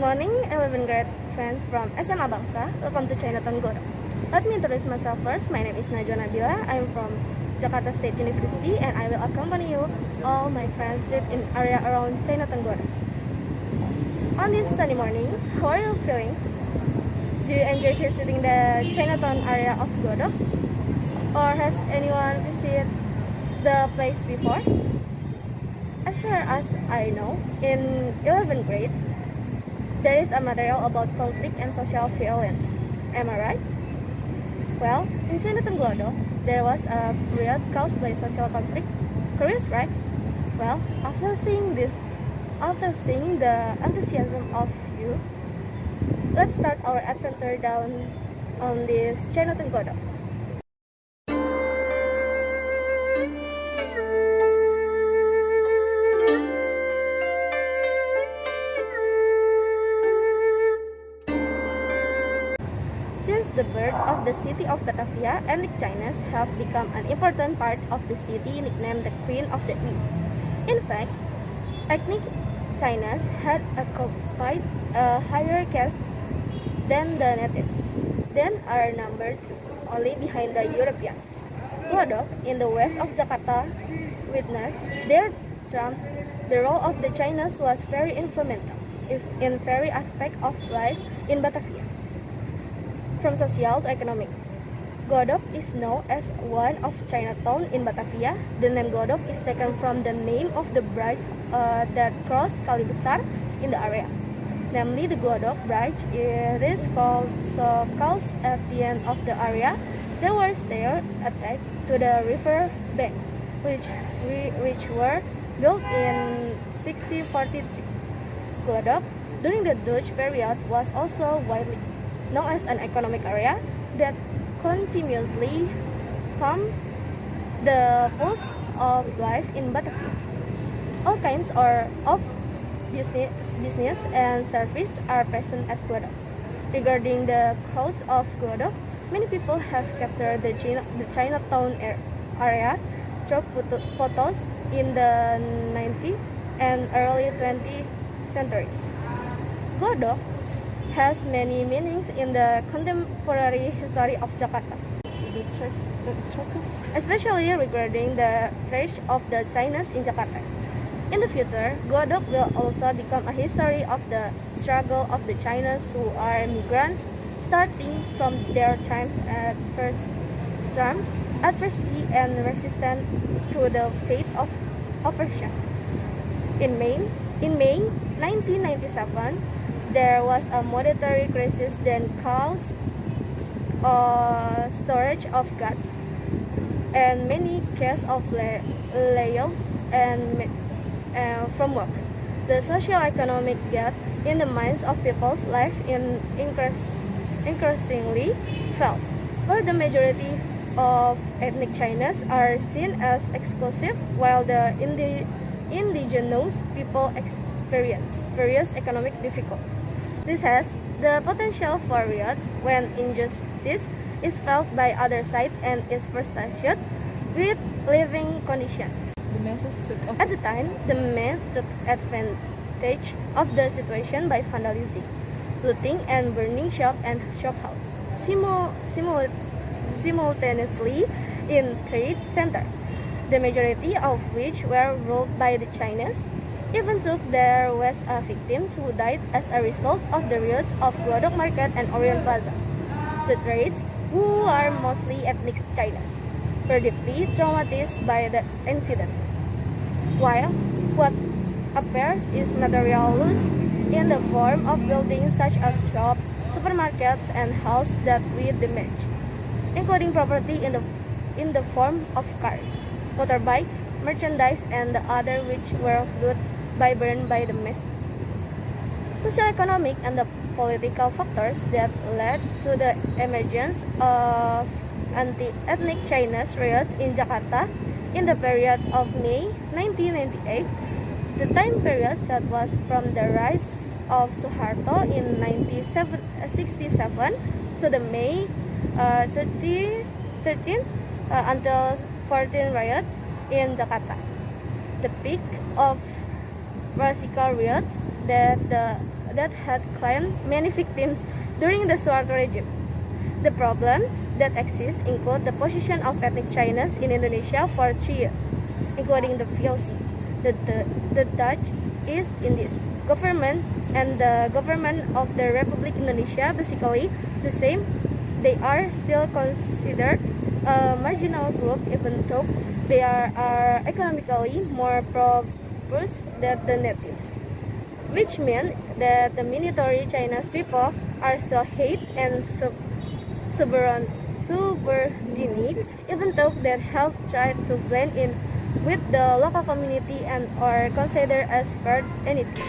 morning, 11th grade friends from SMA Bangsa. Welcome to Chinatown Glodok. Let me introduce myself first. My name is Najwa Nabila. I am from Jakarta State University and I will accompany you all my friends trip in area around Chinatown Glodok. On this sunny morning, how are you feeling? Do you enjoy visiting the Chinatown area of Glodok? Or has anyone visited the place before? As far as I know, in 11th grade, there is a material about conflict and social violence. Am I right? Well, in Chinatown Glodok, there was a riot caused by social conflict. Curious, right? Well, after seeing the enthusiasm of you, let's start our adventure down on this Chinatown Glodok. Since the birth of the city of Batavia, ethnic Chinese have become an important part of the city, nicknamed the Queen of the East. In fact, ethnic Chinese had occupied a higher caste than the natives, then are numbered only behind the Europeans. Glodok, in the west of Jakarta, witnessed their triumph. The role of the Chinese was very influential in every aspect of life in Batavia, from social to economic. Glodok is known as one of Chinatown in Batavia. The name Glodok is taken from the name of the bridge that crossed Kali Besar in the area. Namely, the Glodok Bridge. It is called so because at the end of the area there were stairs attached to the river bank, which were built in 1643. Glodok during the Dutch period was also widely known as an economic area that continuously pumped the pulse of life in Batavia. All kinds of business and service are present at Glodok. Regarding the crowds of Glodok, many people have captured the Chinatown area through photos in the 19th and early 20th centuries. Glodok has many meanings in the contemporary history of Jakarta, especially regarding the trade of the Chinese in Jakarta. In the future, Glodok will also become a history of the struggle of the Chinese who are migrants, starting from their times at adversity and resistance to the fate of oppression. In May 1997, there was a monetary crisis that caused shortage of goods and many cases of layoffs and from work. The socio-economic gap in the minds of people's life increasingly felt, where the majority of ethnic Chinese are seen as exclusive, while the indigenous people experience various economic difficulties. This has the potential for riots when injustice is felt by other side and is frustrated with living conditions. At the time, the masses took advantage of the situation by vandalism, looting, and burning shop and shophouse. Simultaneously in trade center, the majority of which were ruled by the Chinese. Even though there was victims who died as a result of the riots of Glodok Market and Orient Plaza. The trades, who are mostly ethnic Chinese, were deeply traumatized by the incident. While what appears is material loss in the form of buildings such as shops, supermarkets, and houses that we damaged, including property in the form of cars, motorbike, merchandise, and the other which were looted burned by the masses. Socio-economic and the political factors that led to the emergence of anti-ethnic Chinese riots in Jakarta in the period of May 1998. The time period set was from the rise of Suharto in 1967 to the May 13 until 14 riots in Jakarta. The peak of radical riots that the that had claimed many victims during the Suharto regime. The problem that exists include the position of ethnic Chinese in Indonesia for 3 years, including the VOC, the Dutch East Indies government, and the government of the Republic Indonesia, basically the same. They are still considered a marginal group even though they are economically more prosperous than the natives, which means that the military Chinese people are so hate and subordinate, even though they have tried to blend in with the local community and are considered as part entity.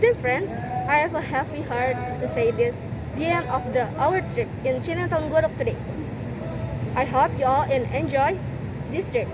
Dear friends, I have a heavy heart to say this, the end of our trip in Chinatown Glodok today. I hope you all enjoy this trip.